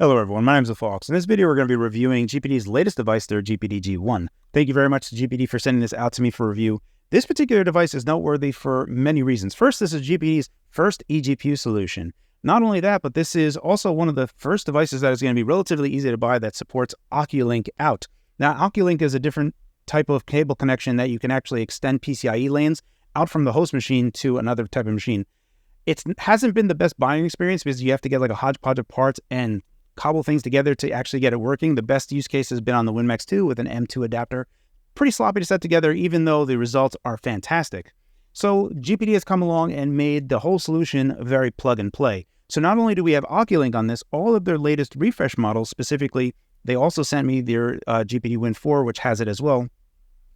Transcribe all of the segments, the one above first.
Hello everyone, my name is Phawx. In this video we're going to be reviewing GPD's latest device, their GPD G1. Thank you very much to GPD for sending this out to me for review. This particular device is noteworthy for many reasons. First, this is GPD's first eGPU solution. Not only that, but this is also one of the first devices that is going to be relatively easy to buy that supports Oculink out. Now, Oculink is a different type of cable connection that you can actually extend PCIe lanes out from the host machine to another type of machine. It hasn't been the best buying experience because you have to get like a hodgepodge of parts and cobble things together to actually get it working. The best use case has been on the WinMax 2 with an M2 adapter. Pretty sloppy to set together, even though the results are fantastic. So GPD has come along and made the whole solution very plug and play. So not only do we have Oculink on this, all of their latest refresh models, specifically, they also sent me their GPD Win 4, which has it as well.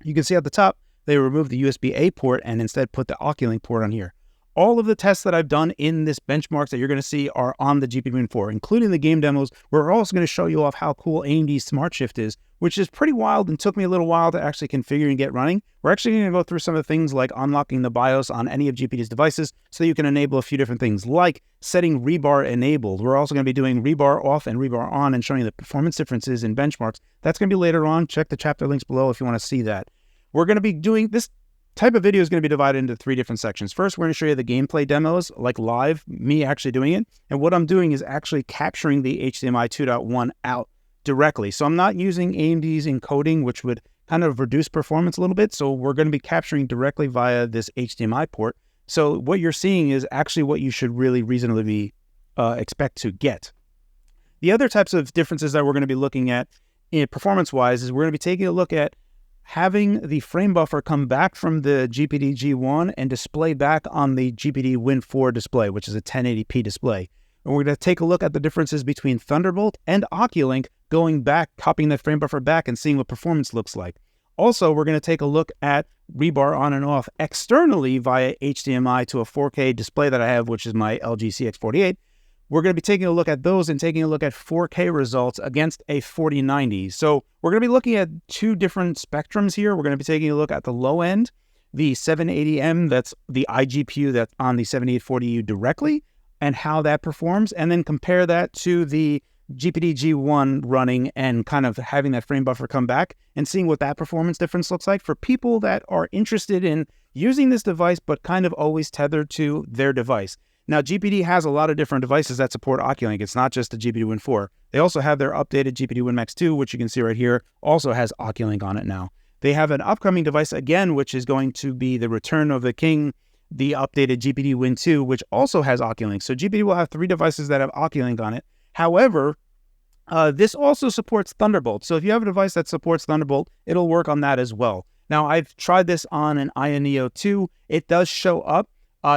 You can see at the top, they removed the USB-A port and instead put the Oculink port on here. All of the tests that I've done in this benchmarks that you're going to see are on the GPD Win 4, including the game demos. We're also going to show you off how cool AMD's Smart Shift is, which is pretty wild and took me a little while to actually configure and get running. We're actually going to go through some of the things like unlocking the BIOS on any of GPD's devices so you can enable a few different things, like setting ReBar enabled. We're also going to be doing ReBar off and ReBar on and showing you the performance differences in benchmarks. That's going to be later on. Check the chapter links below if you want to see that. We're going to be doing this type of video is going to be divided into 3 different sections. First, we're going to show you the gameplay demos, like live, me actually doing it. And what I'm doing is actually capturing the HDMI 2.1 out directly. So I'm not using AMD's encoding, which would kind of reduce performance a little bit. So we're going to be capturing directly via this HDMI port. So what you're seeing is actually what you should really reasonably expect to get. The other types of differences that we're going to be looking at performance-wise is we're going to be taking a look at having the frame buffer come back from the GPD G1 and display back on the GPD Win 4 display, which is a 1080p display. And we're going to take a look at the differences between Thunderbolt and Oculink, going back, copying the frame buffer back and seeing what performance looks like. Also, we're going to take a look at ReBar on and off externally via HDMI to a 4K display that I have, which is my LG CX48. We're going to be taking a look at those and taking a look at 4K results against a 4090. So we're going to be looking at 2 different spectrums here. We're going to be taking a look at the low end, the 780M, that's the iGPU that's on the 7840U directly, and how that performs, and then compare that to the GPD G1 running and kind of having that frame buffer come back and seeing what that performance difference looks like for people that are interested in using this device but kind of always tethered to their device. Now, GPD has a lot of different devices that support Oculink. It's not just the GPD Win 4. They also have their updated GPD WinMax 2, which you can see right here, also has Oculink on it now. They have an upcoming device again, which is going to be the Return of the King, the updated GPD Win 2, which also has Oculink. So GPD will have 3 devices that have Oculink on it. However, this also supports Thunderbolt. So if you have a device that supports Thunderbolt, it'll work on that as well. Now, I've tried this on an Aya Neo 2. It does show up.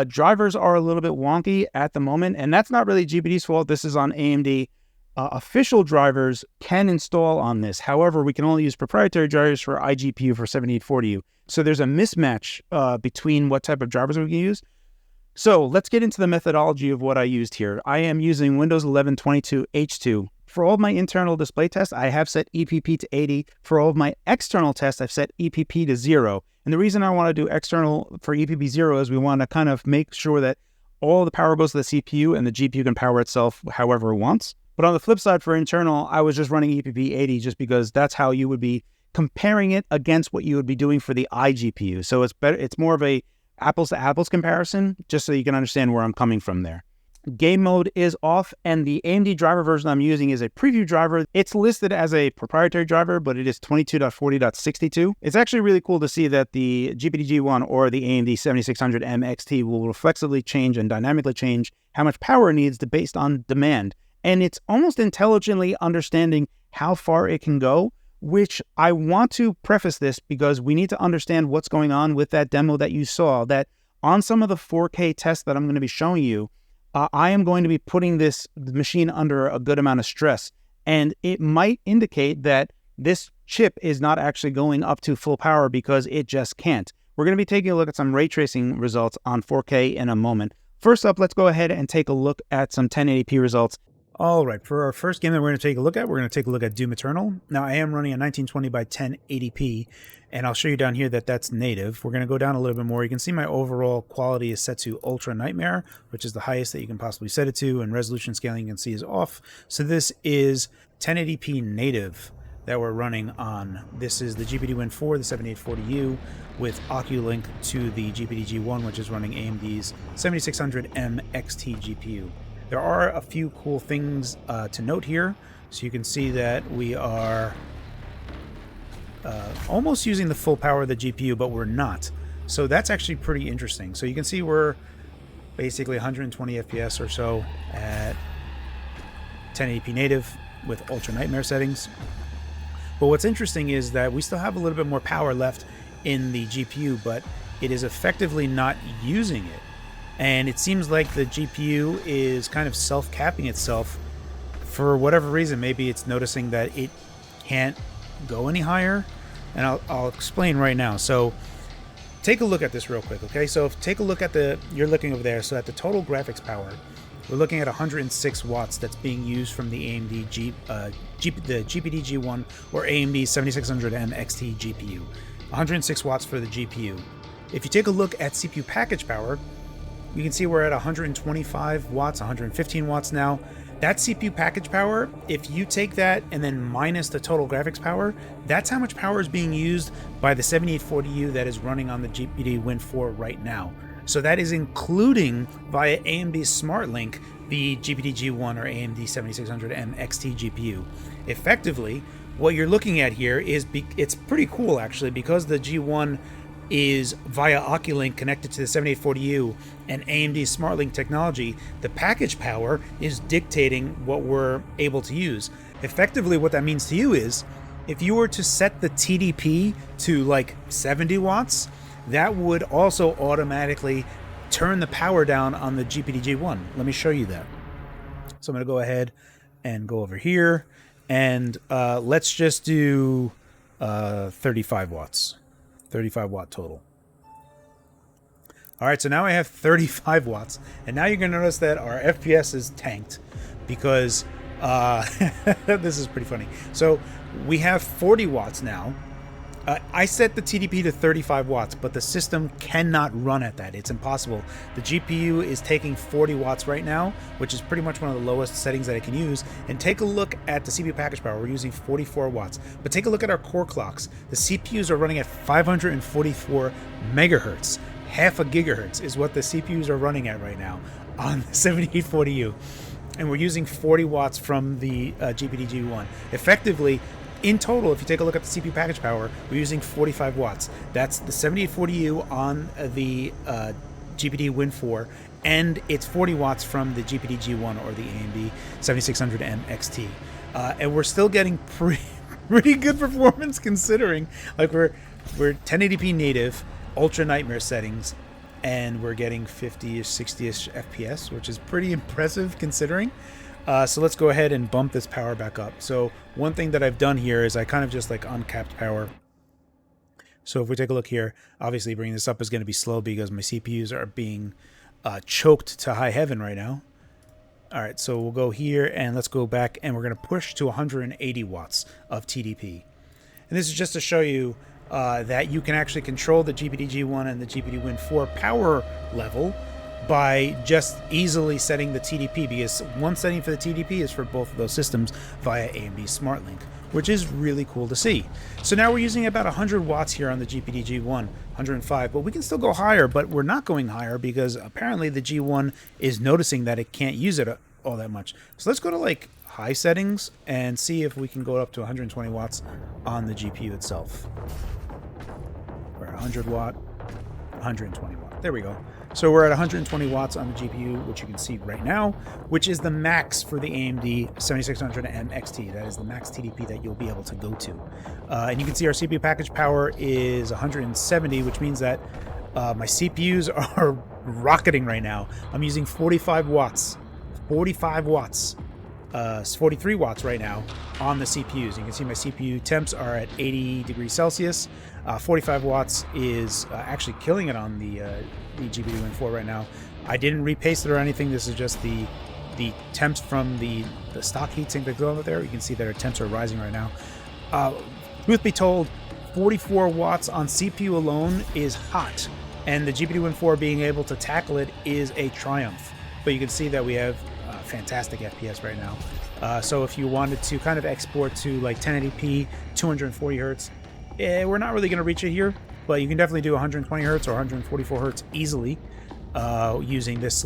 Drivers are a little bit wonky at the moment, and that's not really GPD's fault. This is on AMD. Official drivers can install on this. However, we can only use proprietary drivers for iGPU for 7840U. So there's a mismatch between what type of drivers we can use. So let's get into the methodology of what I used here. I am using Windows 11 22H2. For all of my internal display tests, I have set EPP to 80. For all of my external tests, I've set EPP to 0. And the reason I want to do external for EPP 0 is we want to kind of make sure that all the power goes to the CPU and the GPU can power itself however it wants. But on the flip side for internal, I was just running EPP 80 just because that's how you would be comparing it against what you would be doing for the iGPU. So it's better. It's more of a apples to apples comparison, just so you can understand where I'm coming from there. Game mode is off, and the AMD driver version I'm using is a preview driver. It's listed as a proprietary driver, but it is 22.40.62. It's actually really cool to see that the GPD G1 or the AMD 7600M XT will reflexively change and dynamically change how much power it needs based on demand. And it's almost intelligently understanding how far it can go, which I want to preface this because we need to understand what's going on with that demo that you saw, that on some of the 4K tests that I'm going to be showing you, I am going to be putting this machine under a good amount of stress, and it might indicate that this chip is not actually going up to full power because it just can't. We're going to be taking a look at some ray tracing results on 4K in a moment. First up, let's go ahead and take a look at some 1080p results. All right, for our first game that we're going to take a look at, we're going to take a look at Doom Eternal. Now, I am running a 1920 by 1080p, and I'll show you down here that that's native. We're going to go down a little bit more. You can see my overall quality is set to Ultra Nightmare, which is the highest that you can possibly set it to, and resolution scaling you can see is off. So this is 1080p native that we're running on. This is the GPD Win 4, the 7840U, with Oculink to the GPD G1, which is running AMD's 7600M XT GPU. There are a few cool things to note here. So you can see that we are almost using the full power of the GPU, but we're not. So that's actually pretty interesting. So you can see we're basically 120 FPS or so at 1080p native with Ultra Nightmare settings. But what's interesting is that we still have a little bit more power left in the GPU, but it is effectively not using it. And it seems like the GPU is kind of self-capping itself for whatever reason. Maybe it's noticing that it can't go any higher. And I'll explain right now. So take a look at this real quick, okay? So take a look at you're looking over there. So at the total graphics power, we're looking at 106 watts that's being used from the AMD the GPD G1 or AMD 7600M XT GPU. 106 watts for the GPU. If you take a look at CPU package power, you can see we're at 125 watts, 115 watts now. That CPU package power, if you take that and then minus the total graphics power, that's how much power is being used by the 7840U that is running on the GPD Win 4 right now. So that is including via AMD SmartLink the GPD G1 or AMD 7600M XT GPU. Effectively, what you're looking at here is it's pretty cool actually, because the G1 is via Oculink connected to the 7840U and AMD SmartLink technology. The package power is dictating what we're able to use. Effectively, what that means to you is if you were to set the TDP to like 70 watts, that would also automatically turn the power down on the GPD G1. Let me show you that. So I'm going to go ahead and go over here, and let's just do 35 watts. 35 watt total. All right, so now I have 35 watts, and now you're going to notice that our FPS is tanked because this is pretty funny. So we have 40 watts now. I set the TDP to 35 watts, but the system cannot run at that. It's impossible. The GPU is taking 40 watts right now, which is pretty much one of the lowest settings that I can use. And take a look at the CPU package power. We're using 44 watts. But take a look at our core clocks. The CPUs are running at 544 megahertz. Half a gigahertz is what the CPUs are running at right now on the 7840U. And we're using 40 watts from the GPD G1. Effectively, in total, if you take a look at the CPU package power, we're using 45 watts. That's the 7840U on the GPD Win 4, and it's 40 watts from the GPD G1 or the AMD 7600M XT. And we're still getting pretty good performance considering, like we're 1080p native, Ultra Nightmare settings, and we're getting 50-ish, 60-ish FPS, which is pretty impressive considering. So let's go ahead and bump this power back up. So one thing that I've done here is I kind of just like uncapped power. So if we take a look here, obviously bringing this up is going to be slow because my CPUs are being choked to high heaven right now. All right, so we'll go here and let's go back and we're going to push to 180 watts of TDP. And this is just to show you that you can actually control the GPD G1 and the GPD Win 4 power level by just easily setting the TDP, because one setting for the TDP is for both of those systems via AMD SmartLink, which is really cool to see. So now we're using about 100 watts here on the GPD G1, 105, but we can still go higher, but we're not going higher because apparently the G1 is noticing that it can't use it all that much. So let's go to like high settings and see if we can go up to 120 watts on the GPU itself. We're at 100 watt, 120 watt. There we go. So we're at 120 watts on the GPU, which you can see right now, which is the max for the AMD 7600M XT. That is the max TDP that you'll be able to go to. And you can see our CPU package power is 170, which means that my CPUs are rocketing right now. I'm using 45 watts. 45 watts. 43 watts right now on the CPUs. You can see my CPU temps are at 80 degrees Celsius. 45 watts is actually killing it on the GPD Win 4 right now. I didn't repaste it or anything. This is just the the temps from the stock heatsink that go over there. You can see that our temps are rising right now. Truth be told, 44 watts on CPU alone is hot, and the GPD Win 4 being able to tackle it is a triumph. But you can see that we have fantastic FPS right now. So if you wanted to kind of export to like 1080p, 240 hertz, we're not really going to reach it here, but you can definitely do 120 hertz or 144 hertz easily using this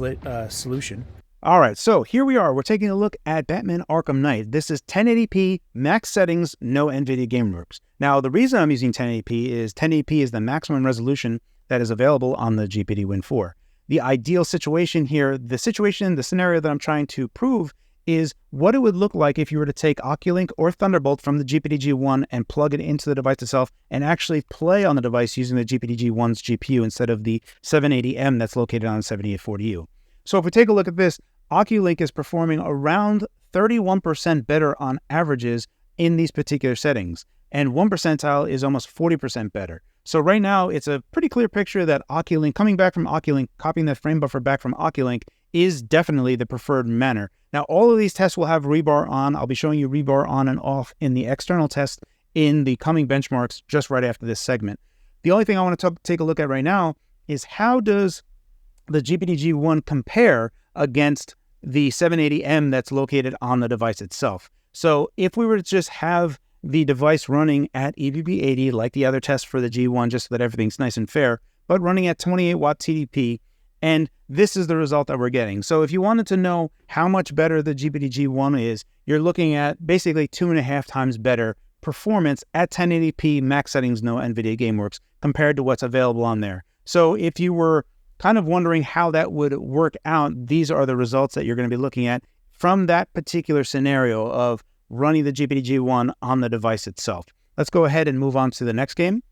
solution. All right, so here we are. We're taking a look at Batman Arkham Knight. This is 1080p, max settings, no NVIDIA GameWorks. Now, the reason I'm using 1080p is the maximum resolution that is available on the GPD Win 4. The ideal situation here, the scenario that I'm trying to prove is what it would look like if you were to take Oculink or Thunderbolt from the GPD G1 and plug it into the device itself and actually play on the device using the GPD G1's GPU instead of the 780M that's located on the 7840U. So if we take a look at this, Oculink is performing around 31% better on averages in these particular settings, and 1 percentile is almost 40% better. So right now, it's a pretty clear picture that Oculink, coming back from Oculink, copying that frame buffer back from Oculink, is definitely the preferred manner. Now, all of these tests will have ReBar on. I'll be showing you ReBar on and off in the external test in the coming benchmarks just right after this segment. The only thing I want to take a look at right now is how does the GPD G1 compare against the 780M that's located on the device itself. So if we were to just have the device running at EVP 80 like the other tests for the G1, just so that everything's nice and fair, but running at 28 watt TDP, and this is the result that we're getting. So if you wanted to know how much better the GPD G1 is, you're looking at basically 2.5 times better performance at 1080p max settings, no NVIDIA GameWorks, compared to what's available on there. So if you were kind of wondering how that would work out, these are the results that you're going to be looking at from that particular scenario of running the GPD G1 on the device itself. Let's go ahead and move on to the next game.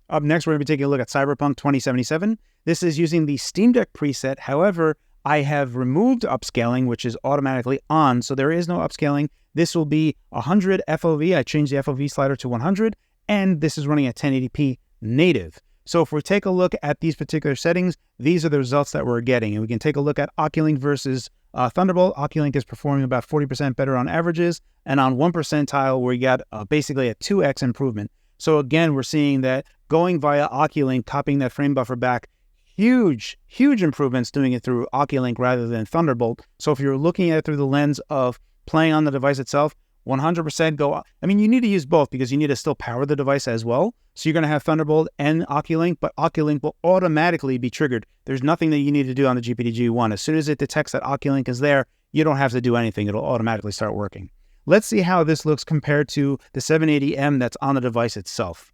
Up next, we're going to be taking a look at Cyberpunk 2077. This is using the Steam Deck preset. However, I have removed upscaling, which is automatically on, so there is no upscaling. This will be 100 FOV. I changed the FOV slider to 100, and this is running at 1080p native. So if we take a look at these particular settings, these are the results that we're getting. And we can take a look at Oculink versus Thunderbolt. Oculink is performing about 40% better on averages, and on 1 percentile, we got basically a 2x improvement. So again, we're seeing that going via Oculink, copying that frame buffer back, huge improvements doing it through Oculink rather than Thunderbolt. So if you're looking at it through the lens of playing on the device itself, 100% go. I mean, you need to use both because you need to still power the device as well. So you're going to have Thunderbolt and Oculink, but Oculink will automatically be triggered. There's nothing that you need to do on the GPD G1. As soon as it detects that Oculink is there, you don't have to do anything. It'll automatically start working. Let's see how this looks compared to the 780M that's on the device itself.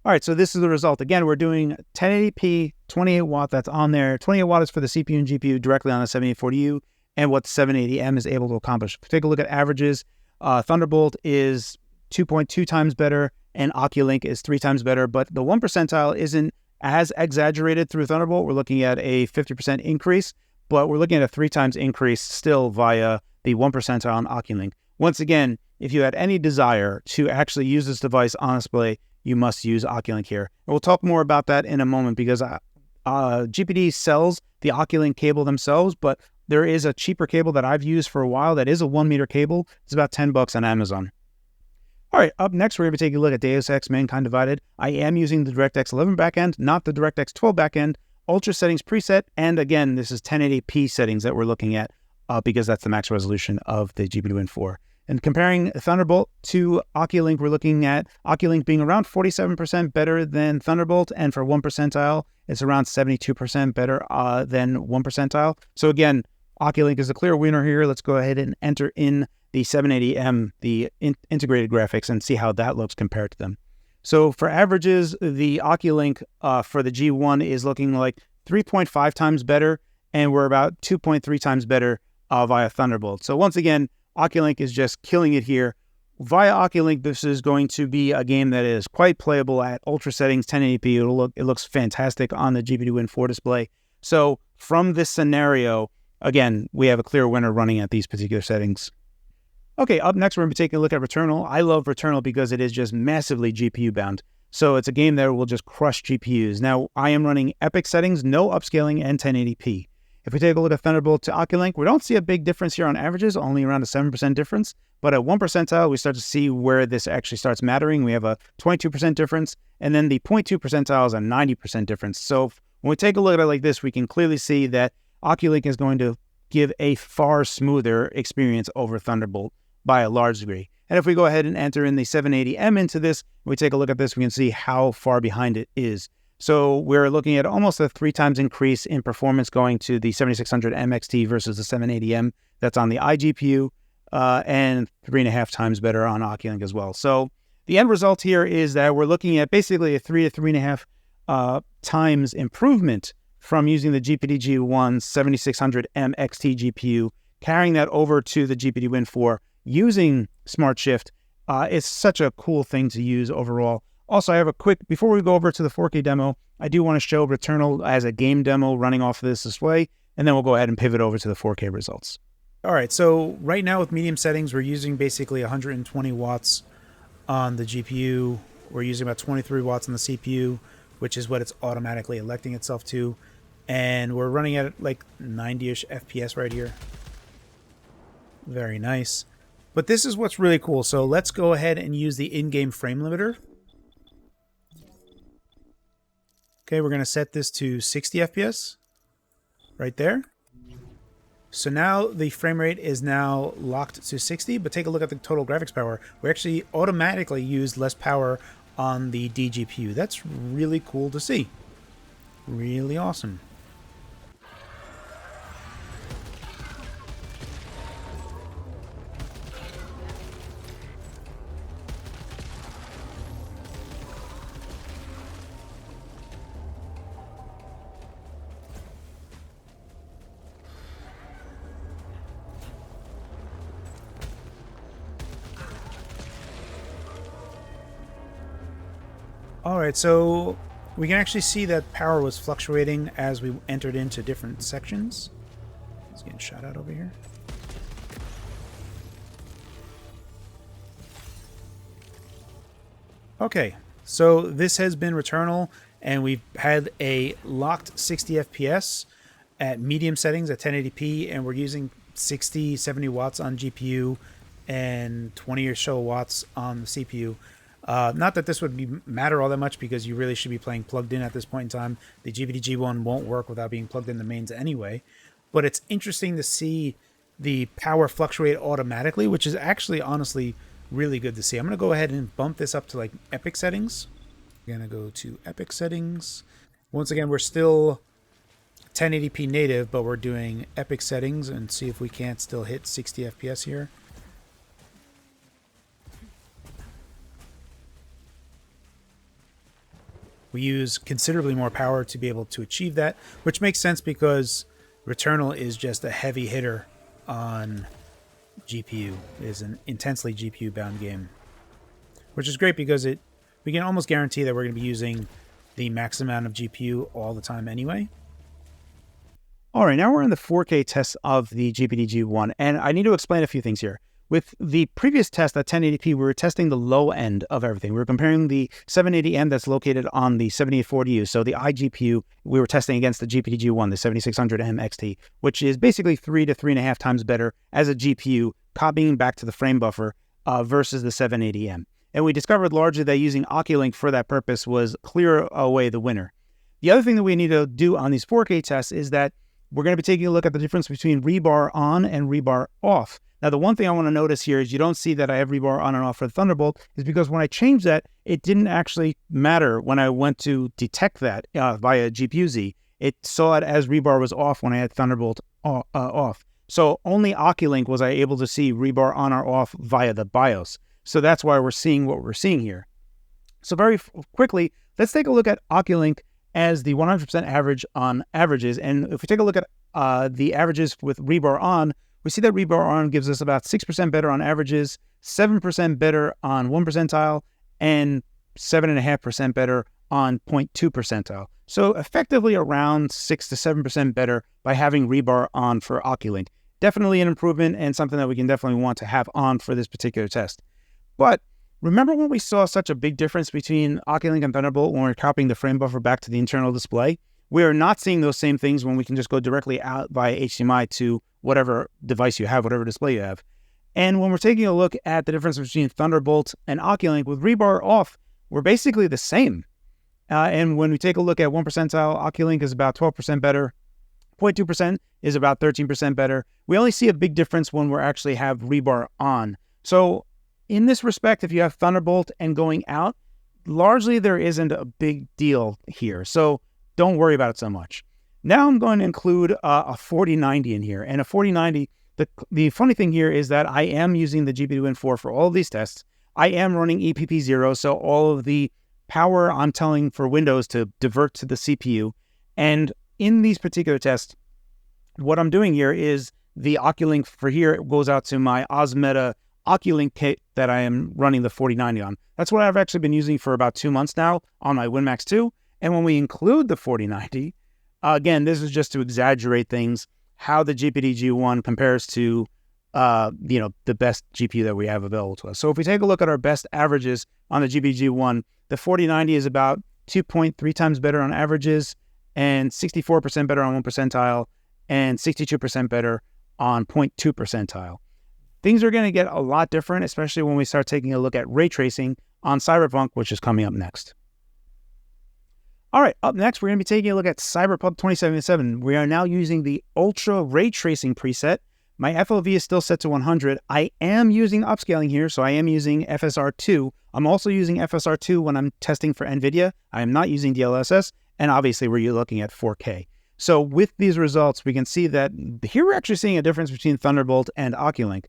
All right, so this is the result. Again, we're doing 1080p, 28 watt that's on there. 28 watt is for the CPU and GPU directly on the 7840U, and what the 780M is able to accomplish. If we take a look at averages, Thunderbolt is 2.2 times better, and Oculink is 3 times better, but the 1 percentile isn't as exaggerated through Thunderbolt. We're looking at a 50% increase, but we're looking at a 3 times increase still via the 1 percentile on Oculink. Once again, if you had any desire to actually use this device on display, you must use Oculink here. And we'll talk more about that in a moment because GPD sells the Oculink cable themselves, but there is a cheaper cable that I've used for a while that is a 1 meter cable. It's about $10 on Amazon. All right, up next, we're going to be taking a look at Deus Ex Mankind Divided. I am using the DirectX 11 backend, not the DirectX 12 backend, Ultra settings preset, and again, this is 1080p settings that we're looking at because that's the max resolution of the GPD Win 4. And comparing Thunderbolt to Oculink, we're looking at Oculink being around 47% better than Thunderbolt, and for 1 percentile, it's around 72% better than 1 percentile. So again, Oculink is a clear winner here. Let's go ahead and enter in the 780M, the integrated graphics, and see how that looks compared to them. So for averages, the Oculink for the G1 is looking like 3.5 times better, and we're about 2.3 times better via Thunderbolt. So once again, Oculink is just killing it here. Via Oculink, this is going to be a game that is quite playable at ultra settings, 1080p. It looks fantastic on the GPD Win 4 display. So from this scenario, again, we have a clear winner running at these particular settings. Okay, up next, we're going to be taking a look at Returnal. I love Returnal because it is just massively GPU bound. So it's a game that will just crush GPUs. Now, I am running epic settings, no upscaling, and 1080p. If we take a look at Thunderbolt to Oculink, we don't see a big difference here on averages, only around a 7% difference. But at 1 percentile, we start to see where this actually starts mattering. We have a 22% difference, and then the 0.2 percentile is a 90% difference. So when we take a look at it like this, we can clearly see that Oculink is going to give a far smoother experience over Thunderbolt by a large degree. And if we go ahead and enter in the 780M into this, we take a look at this, we can see how far behind it is. So we're looking at almost a 3 times increase in performance going to the 7600 MXT versus the 780M that's on the iGPU, and 3.5 times better on Oculink as well. So the end result here is that we're looking at basically a 3 to 3.5 times improvement from using the GPD G1 7600M XT GPU, carrying that over to the GPD Win 4 using Smart Shift. It's such a cool thing to use overall. Also, I have a quick, before we go over to the 4K demo, I do want to show Returnal as a game demo running off of this display, and then we'll go ahead and pivot over to the 4K results. All right, so right now with medium settings, we're using basically 120 watts on the GPU. We're using about 23 watts on the CPU, which is what it's automatically electing itself to. And we're running at like 90-ish FPS right here. Very nice. But this is what's really cool. So let's go ahead and use the in-game frame limiter. Okay, we're going to set this to 60 FPS right there. So now the frame rate is now locked to 60, but take a look at the total graphics power. We actually automatically used less power on the DGPU. That's really cool to see. Really awesome. Alright, so we can actually see that power was fluctuating as we entered into different sections. It's getting shot out over here. Okay, so this has been Returnal, and we've had a locked 60 FPS at medium settings at 1080p, and we're using 60, 70 watts on GPU and 20 or so watts on the CPU. Not that this would matter all that much, because you really should be playing plugged in at this point in time. The GPD G1 won't work without being plugged in the mains anyway. But it's interesting to see the power fluctuate automatically, which is actually honestly really good to see. I'm going to go ahead and bump this up to like epic settings. I'm going to go to epic settings. Once again, we're still 1080p native, but we're doing epic settings, and see if we can't still hit 60 FPS here. We use considerably more power to be able to achieve that, which makes sense because Returnal is just a heavy hitter on GPU. It is an intensely GPU-bound game, which is great because we can almost guarantee that we're going to be using the max amount of GPU all the time anyway. All right, now we're in the 4K test of the GPD G1, and I need to explain a few things here. With the previous test at 1080p, we were testing the low end of everything. We were comparing the 780M that's located on the 7840U, so the iGPU, we were testing against the GPD G1, the 7600M XT, which is basically 3 to 3.5 times better as a GPU, copying back to the frame buffer versus the 780M. And we discovered largely that using Oculink for that purpose was clear away the winner. The other thing that we need to do on these 4K tests is that we're going to be taking a look at the difference between ReBar on and ReBar off. Now, the one thing I want to notice here is you don't see that I have ReBar on and off for the Thunderbolt, is because when I changed that, it didn't actually matter when I went to detect that via GPU-Z. It saw it as ReBar was off when I had Thunderbolt off. So only Oculink was I able to see ReBar on or off via the BIOS. So that's why we're seeing what we're seeing here. So very quickly, let's take a look at Oculink as the 100% average on averages. And if we take a look at the averages with ReBar on, we see that ReBar on gives us about 6% better on averages, 7% better on 1 percentile, and 7.5% better on 0.2 percentile. So effectively around 6 to 7% better by having ReBar on for Oculink. Definitely an improvement and something that we can definitely want to have on for this particular test. But remember when we saw such a big difference between Oculink and Thunderbolt when we were copying the frame buffer back to the internal display? We are not seeing those same things when we can just go directly out via HDMI to whatever device you have, whatever display you have. And when we're taking a look at the difference between Thunderbolt and Oculink, with ReBar off, we're basically the same. And when we take a look at 1 percentile, Oculink is about 12% better. 0.2% is about 13% better. We only see a big difference when we actually have ReBar on. So in this respect, if you have Thunderbolt and going out, largely there isn't a big deal here. So don't worry about it so much. Now I'm going to include a 4090 in here. And a 4090, the funny thing here is that I am using the GPD Win 4 for all of these tests. I am running EPP 0, so all of the power I'm telling for Windows to divert to the CPU. And in these particular tests, what I'm doing here is the Oculink for here goes out to my Osmeta Oculink kit that I am running the 4090 on. That's what I've actually been using for about 2 months now on my WinMax 2. And when we include the 4090, again, this is just to exaggerate things, how the GPD G1 compares to, the best GPU that we have available to us. So if we take a look at our best averages on the GPD G1, the 4090 is about 2.3 times better on averages and 64% better on 1 percentile and 62% better on 0.2 percentile. Things are going to get a lot different, especially when we start taking a look at ray tracing on Cyberpunk, which is coming up next. All right, up next, we're going to be taking a look at Cyberpunk 2077. We are now using the Ultra Ray Tracing preset. My FOV is still set to 100. I am using upscaling here, so I am using FSR2. I'm also using FSR2 when I'm testing for NVIDIA. I am not using DLSS, and obviously we're looking at 4K. So with these results, we can see that here we're actually seeing a difference between Thunderbolt and Oculink.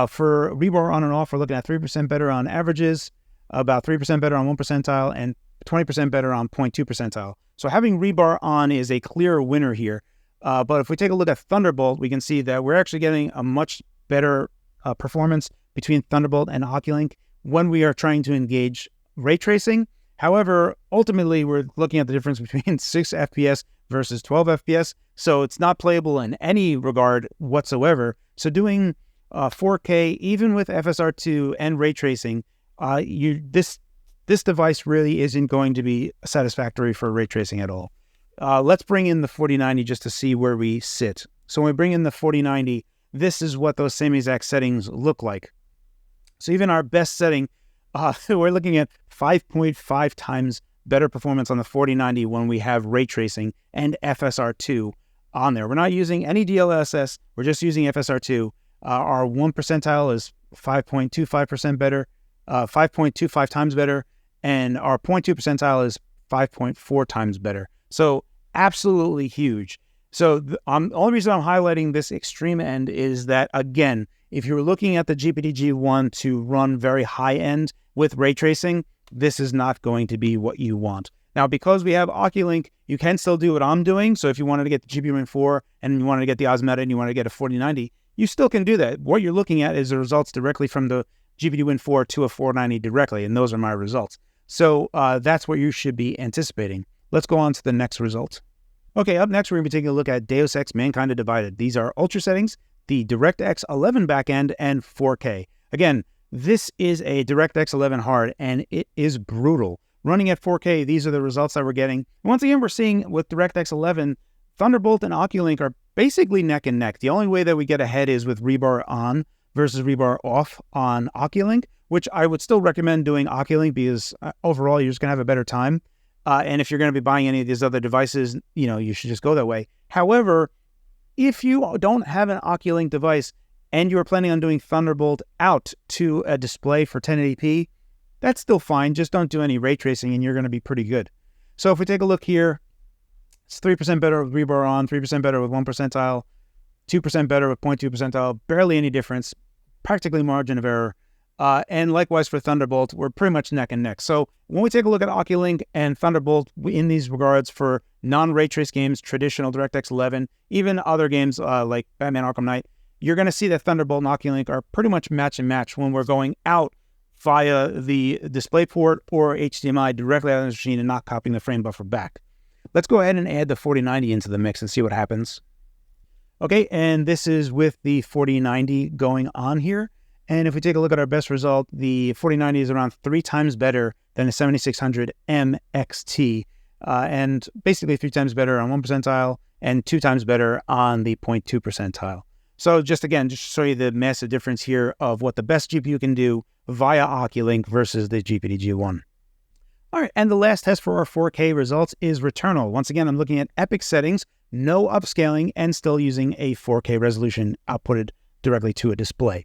For ReBar on and off, we're looking at 3% better on averages, about 3% better on 1 percentile, and 20% better on 0.2 percentile. So having ReBar on is a clear winner here. But if we take a look at Thunderbolt, we can see that we're actually getting a much better performance between Thunderbolt and Oculink when we are trying to engage ray tracing. However, ultimately, we're looking at the difference between 6 FPS versus 12 FPS. So it's not playable in any regard whatsoever. So doing 4K, even with FSR2 and ray tracing, this device really isn't going to be satisfactory for ray tracing at all. Let's bring in the 4090 just to see where we sit. So when we bring in the 4090, this is what those same exact settings look like. So even our best setting, we're looking at 5.5 times better performance on the 4090 when we have ray tracing and FSR2 on there. We're not using any DLSS. We're just using FSR2. Our 1 percentile is 5.25% better, 5.25 times better, and our 0.2 percentile is 5.4 times better. So absolutely huge. So the only reason I'm highlighting this extreme end is that, again, if you're looking at the GPD G1 to run very high end with ray tracing, this is not going to be what you want. Now, because we have Oculink, you can still do what I'm doing. So if you wanted to get the GPD Win 4 and you wanted to get the Osmeta and you want to get a 4090, you still can do that. What you're looking at is the results directly from the GPD Win 4 to a 490 directly, and those are my results. So that's what you should be anticipating. Let's go on to the next result. Okay, up next, we're going to be taking a look at Deus Ex Mankind Divided. These are Ultra settings, the DirectX 11 backend, and 4K. Again, this is a DirectX 11 hard, and it is brutal. Running at 4K, these are the results that we're getting. And once again, we're seeing with DirectX 11, Thunderbolt and Oculink are basically neck and neck. The only way that we get ahead is with ReBar on versus ReBar off on Oculink, which I would still recommend doing Oculink because overall, you're just going to have a better time. And if you're going to be buying any of these other devices, you should just go that way. However, if you don't have an Oculink device and you're planning on doing Thunderbolt out to a display for 1080p, that's still fine. Just don't do any ray tracing and you're going to be pretty good. So if we take a look here, it's 3% better with ReBar on, 3% better with 1 percentile, 2% better with 0.2 percentile, barely any difference, practically margin of error. And likewise for Thunderbolt, we're pretty much neck and neck. So when we take a look at Oculink and Thunderbolt in these regards for non-ray trace games, traditional DirectX 11, even other games like Batman Arkham Knight, you're going to see that Thunderbolt and Oculink are pretty much match and match when we're going out via the DisplayPort or HDMI directly out of the machine and not copying the frame buffer back. Let's go ahead and add the 4090 into the mix and see what happens. Okay, and this is with the 4090 going on here. And if we take a look at our best result, the 4090 is around 3 times better than the 7600M XT. and basically 3 times better on 1 percentile and 2 times better on the 0.2 percentile. So just to show you the massive difference here of what the best GPU can do via Oculink versus the GPD G1. All right, and the last test for our 4K results is Returnal. Once again, I'm looking at Epic settings, no upscaling, and still using a 4K resolution outputted directly to a display.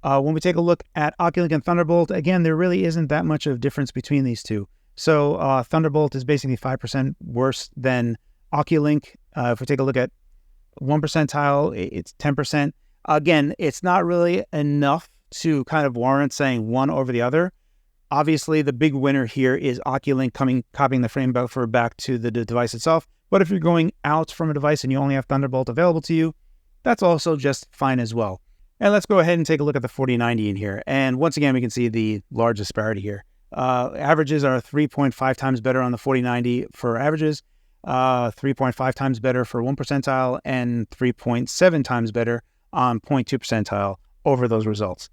When we take a look at Oculink and Thunderbolt, again, there really isn't that much of difference between these two. So Thunderbolt is basically 5% worse than Oculink. If we take a look at 1 percentile, it's 10%. Again, it's not really enough to kind of warrant saying one over the other. Obviously, the big winner here is Oculink copying the frame buffer back to the device itself. But if you're going out from a device and you only have Thunderbolt available to you, that's also just fine as well. And let's go ahead and take a look at the 4090 in here. And once again, we can see the large disparity here. Averages are 3.5 times better on the 4090 for averages, 3.5 times better for 1 percentile, and 3.7 times better on 0.2 percentile over those results.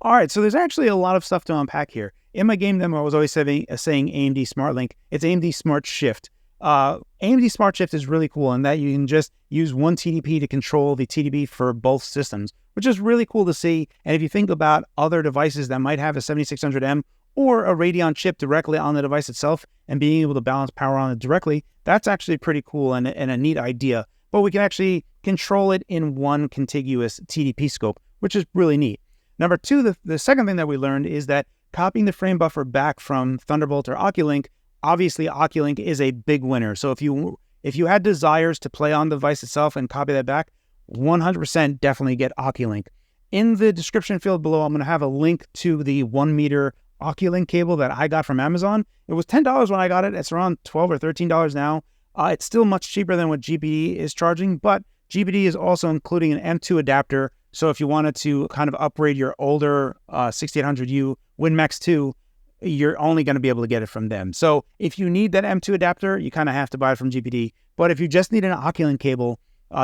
All right, so there's actually a lot of stuff to unpack here. In my game demo, I was always saying AMD SmartLink. It's AMD Smart Shift. AMD Smart Shift is really cool in that you can just use one TDP to control the TDP for both systems, which is really cool to see. And if you think about other devices that might have a 7600M or a Radeon chip directly on the device itself and being able to balance power on it directly, that's actually pretty cool and a neat idea. But we can actually control it in one contiguous TDP scope, which is really neat. Number two, the second thing that we learned is that copying the frame buffer back from Thunderbolt or Oculink, obviously Oculink is a big winner. So if you had desires to play on the device itself and copy that back, 100% definitely get Oculink. In the description field below, I'm going to have a link to the 1 meter Oculink cable that I got from Amazon. It was $10 when I got it. It's around $12 or $13 now. It's still much cheaper than what GPD is charging, but GPD is also including an M2 adapter. So if you wanted to kind of upgrade your older 6800U WinMax 2, you're only going to be able to get it from them. So if you need that M2 adapter, you kind of have to buy it from GPD. But if you just need an Oculink cable,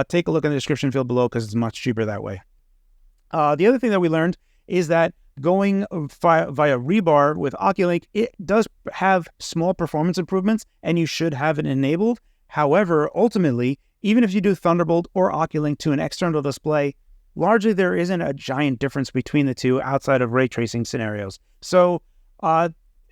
take a look in the description field below because it's much cheaper that way. The other thing that we learned is that going via ReBar with Oculink, it does have small performance improvements and you should have it enabled. However, ultimately, even if you do Thunderbolt or Oculink to an external display, largely there isn't a giant difference between the two outside of ray tracing scenarios. So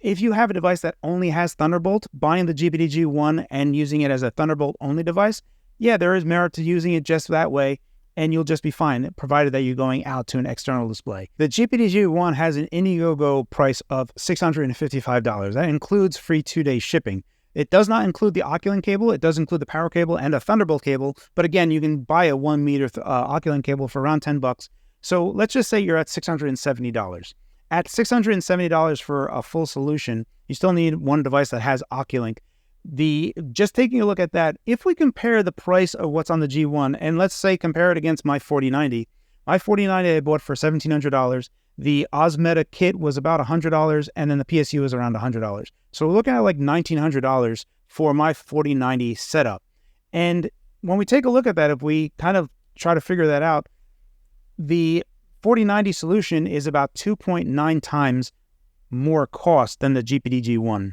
if you have a device that only has Thunderbolt, buying the GPD G1 and using it as a Thunderbolt only device, yeah, there is merit to using it just that way, and you'll just be fine, provided that you're going out to an external display. The GPD G1 has an Indiegogo price of $655. That includes free 2-day shipping. It does not include the Oculink cable. It does include the power cable and a Thunderbolt cable. But again, you can buy a 1 meter Oculink cable for around $10. So let's just say you're at $670. At $670 for a full solution, you still need one device that has Oculink. Just taking a look at that, if we compare the price of what's on the G1, and let's say compare it against my 4090. My 4090 I bought for $1,700. The Osmeta kit was about $100, and then the PSU was around $100. So we're looking at like $1,900 for my 4090 setup. And when we take a look at that, if we kind of try to figure that out, the 4090 solution is about 2.9 times more cost than the GPD G1.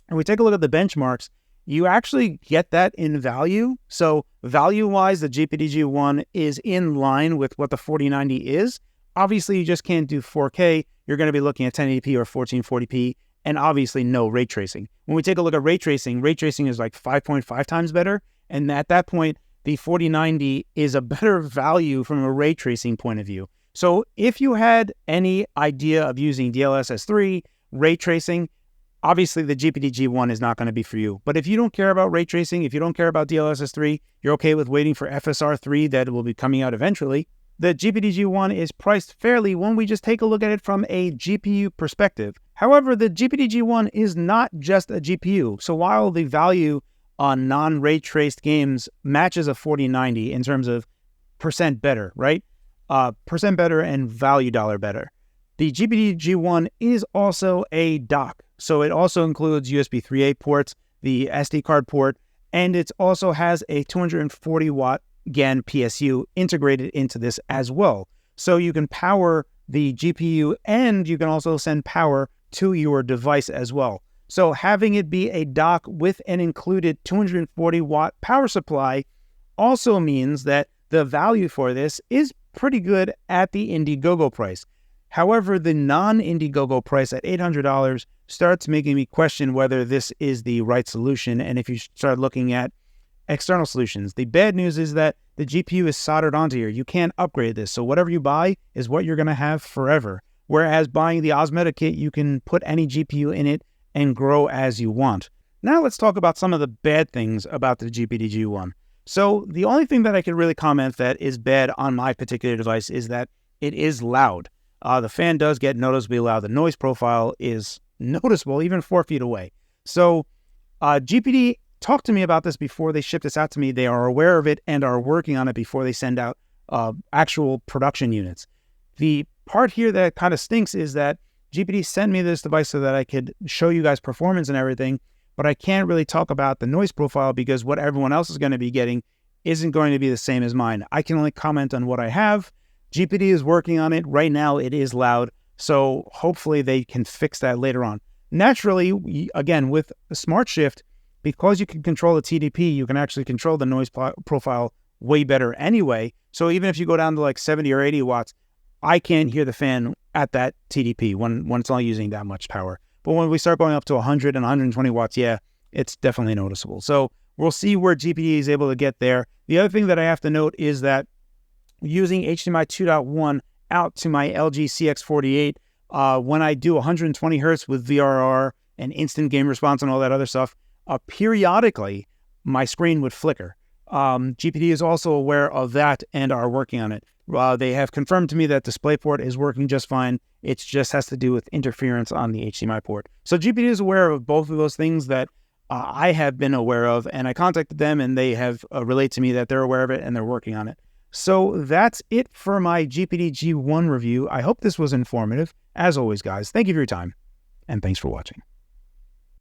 And we take a look at the benchmarks, you actually get that in value. So value-wise, the GPD G1 is in line with what the 4090 is. Obviously, you just can't do 4K. You're going to be looking at 1080p or 1440p, and obviously no ray tracing. When we take a look at ray tracing is like 5.5 times better. And at that point, the 4090 is a better value from a ray tracing point of view. So if you had any idea of using DLSS 3, ray tracing, obviously the GPD G1 is not going to be for you. But if you don't care about ray tracing, if you don't care about DLSS 3, you're okay with waiting for FSR 3 that will be coming out eventually, the GPD G1 is priced fairly when we just take a look at it from a GPU perspective. However, the GPD G1 is not just a GPU. So while the value on non-ray traced games matches a 4090 in terms of percent better, right? Percent better and value dollar better. The GPD G1 is also a dock. So it also includes USB 3.8 ports, the SD card port, and it also has a 240 watt GAN PSU integrated into this as well. So you can power the GPU and you can also send power to your device as well. So having it be a dock with an included 240 watt power supply also means that the value for this is pretty good at the Indiegogo price. However, the non-Indiegogo price at $800 starts making me question whether this is the right solution, and if you start looking at external solutions. The bad news is that the GPU is soldered onto here. You can't upgrade this, so whatever you buy is what you're going to have forever. Whereas buying the Osmeta kit, you can put any GPU in it and grow as you want. Now let's talk about some of the bad things about the GPD G1. So the only thing that I can really comment that is bad on my particular device is that it is loud. The fan does get noticeably loud. The noise profile is noticeable even 4 feet away. So GPD talked to me about this before they ship this out to me. They are aware of it and are working on it before they send out actual production units. The part here that kind of stinks is that GPD sent me this device so that I could show you guys performance and everything, but I can't really talk about the noise profile because what everyone else is going to be getting isn't going to be the same as mine. I can only comment on what I have. GPD is working on it. Right now, it is loud, so hopefully they can fix that later on. Naturally, again, with the Smart Shift, because you can control the TDP, you can actually control the noise profile way better anyway. So even if you go down to like 70 or 80 watts, I can't hear the fan at that TDP when it's only using that much power. But when we start going up to 100 and 120 watts, yeah, it's definitely noticeable. So we'll see where GPD is able to get there. The other thing that I have to note is that using HDMI 2.1 out to my LG CX48, when I do 120 hertz with VRR and instant game response and all that other stuff, periodically my screen would flicker. GPD is also aware of that and are working on it. They have confirmed to me that DisplayPort is working just fine. It just has to do with interference on the HDMI port. So GPD is aware of both of those things that I have been aware of, and I contacted them and they have relayed to me that they're aware of it and they're working on it. So that's it for my GPD G1 review. I hope this was informative. As always, guys, thank you for your time and thanks for watching.